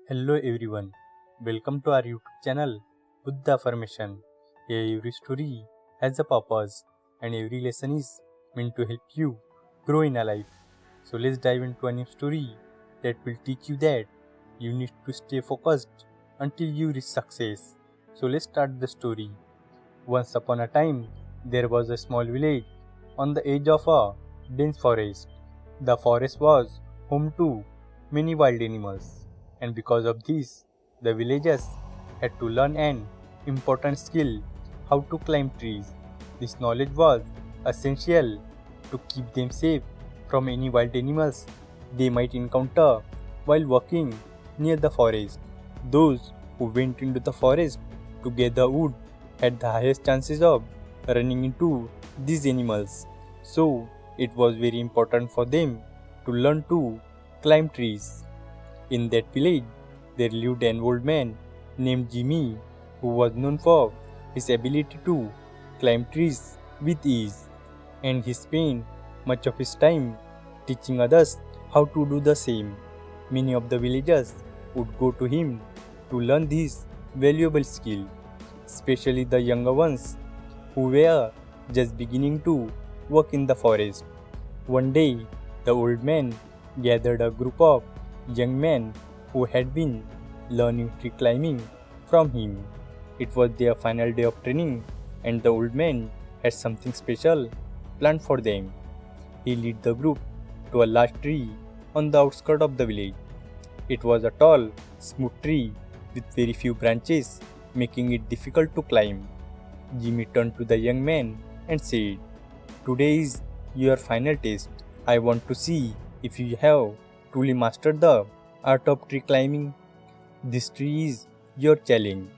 Hello everyone, welcome to our YouTube channel with the Affirmation. Here every story has a purpose and every lesson is meant to help you grow in a life. So let's dive into a new story that will teach you that you need to stay focused until you reach success. So let's start the story. Once upon a time, there was a small village on the edge of a dense forest. The forest was home to many wild animals, and because of this, the villagers had to learn an important skill: how to climb trees. This knowledge was essential to keep them safe from any wild animals they might encounter while walking near the forest. Those who went into the forest to gather wood had the highest chances of running into these animals. So, it was very important for them to learn to climb trees. In that village, there lived an old man named Jimmy who was known for his ability to climb trees with ease, and he spent much of his time teaching others how to do the same. Many of the villagers would go to him to learn this valuable skill, especially the younger ones who were just beginning to work in the forest. One day, the old man gathered a group of young men who had been learning tree climbing from him. It was their final day of training, and the old man had something special planned for them. He led the group to a large tree on the outskirts of the village. It was a tall, smooth tree with very few branches, making it difficult to climb. Jimmy turned to the young man and said, "Today is your final test. I want to see if you have truly mastered the art of tree climbing. This tree is your challenge.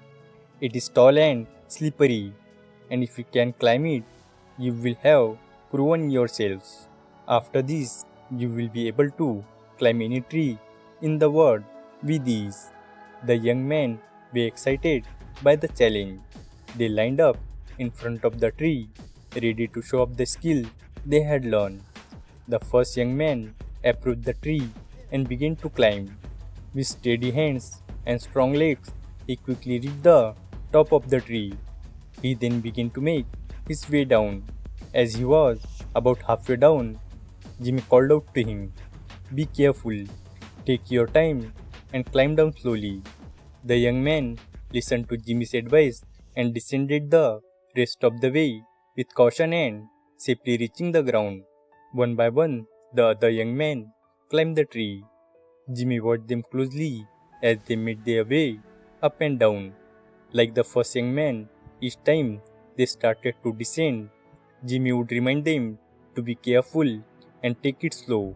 It is tall and slippery, and if you can climb it, you will have proven yourselves. After this, you will be able to climb any tree in the world with ease." The young men were excited by the challenge. They lined up in front of the tree, ready to show off the skill they had learned. The first young man approached the tree and began to climb. With steady hands and strong legs, he quickly reached the top of the tree. He then began to make his way down. As he was about halfway down, Jimmy called out to him, "Be careful, take your time, and climb down slowly." The young man listened to Jimmy's advice and descended the rest of the way with caution and safely reaching the ground. One by one, the other young men climbed the tree. Jimmy watched them closely as they made their way up and down. Like the first young man, each time they started to descend, Jimmy would remind them to be careful and take it slow.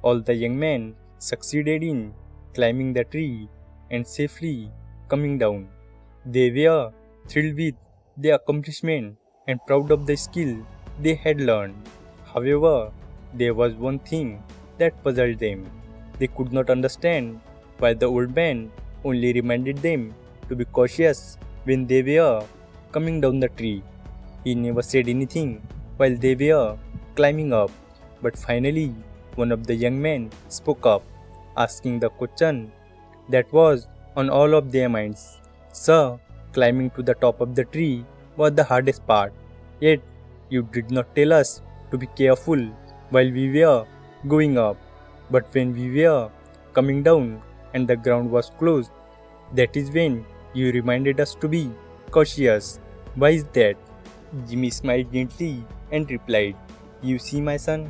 All the young men succeeded in climbing the tree and safely coming down. They were thrilled with their accomplishment and proud of the skill they had learned. However, there was one thing that puzzled them. They could not understand why the old man only reminded them to be cautious when they were coming down the tree. He never said anything while they were climbing up. But finally, one of the young men spoke up, asking the question that was on all of their minds. "Sir, climbing to the top of the tree was the hardest part. Yet, you did not tell us to be careful while we were going up. But when we were coming down and the ground was closed, that is when you reminded us to be cautious. Why is that?" Jimmy smiled gently and replied, "You see, my son,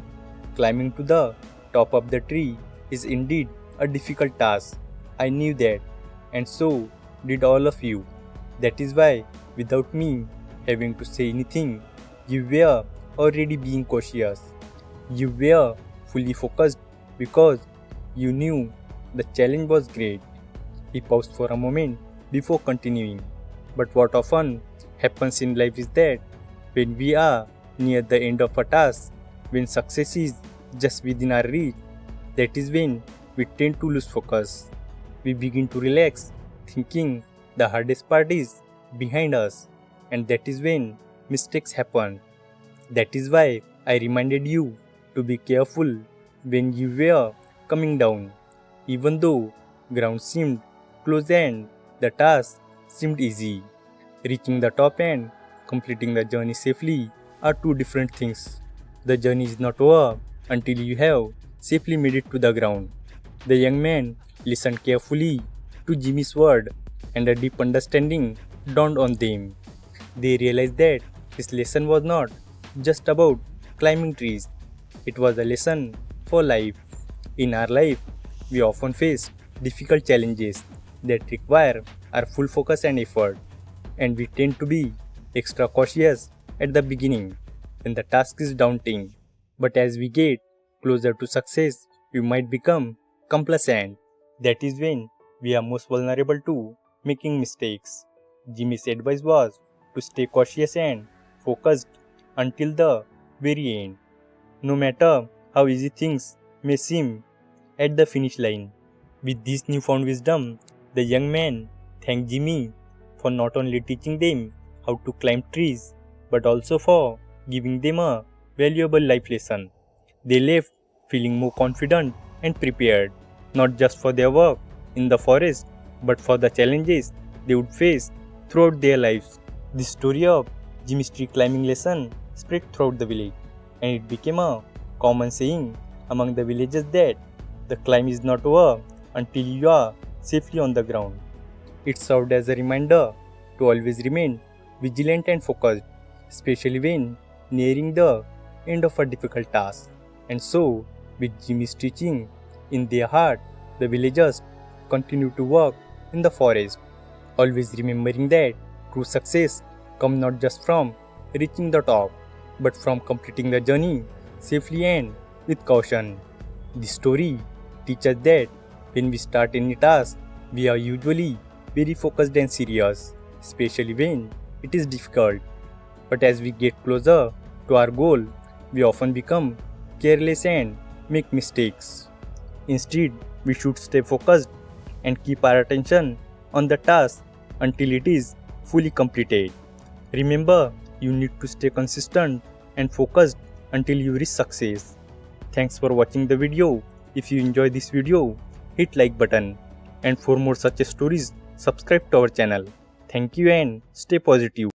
climbing to the top of the tree is indeed a difficult task. I knew that, and so did all of you. That is why, without me having to say anything, you were already being cautious. You were fully focused because you knew the challenge was great." He paused for a moment before continuing. "But what often happens in life is that when we are near the end of a task, when success is just within our reach, that is when we tend to lose focus. We begin to relax, thinking the hardest part is behind us, and that is when mistakes happen. That is why I reminded you to be careful when you were coming down. Even though ground seemed close the end, the task seemed easy. Reaching the top end, completing the journey safely are two different things. The journey is not over until you have safely made it to the ground. The young man listened carefully to Jimmy's word, and a deep understanding dawned on them. They realized that his lesson was not just about climbing trees, it was a lesson for life. In our life, we often face difficult challenges that require our full focus and effort, and we tend to be extra cautious at the beginning when the task is daunting. But as we get closer to success, we might become complacent. That is when we are most vulnerable to making mistakes. Jimmy's advice was to stay cautious and focused until the very end, no matter how easy things may seem at the finish line. With this newfound wisdom, the young man thanked Jimmy for not only teaching them how to climb trees, but also for giving them a valuable life lesson. They left feeling more confident and prepared, not just for their work in the forest, but for the challenges they would face throughout their lives. The story of Jimmy's tree climbing lesson spread throughout the village, and it became a common saying among the villagers that the climb is not over until you are safely on the ground. It served as a reminder to always remain vigilant and focused, especially when nearing the end of a difficult task. And so, with Jimmy's teaching in their heart, the villagers continued to work in the forest, always remembering that true success comes not just from reaching the top, but from completing the journey safely and with caution. This story teaches that when we start any task, we are usually very focused and serious, especially when it is difficult. But as we get closer to our goal, we often become careless and make mistakes. Instead, we should stay focused and keep our attention on the task until it is fully completed. Remember, you need to stay consistent and focused until you reach success. Thanks for watching the video. If you enjoy this video, hit like button, and for more such stories, subscribe to our channel. Thank you and stay positive.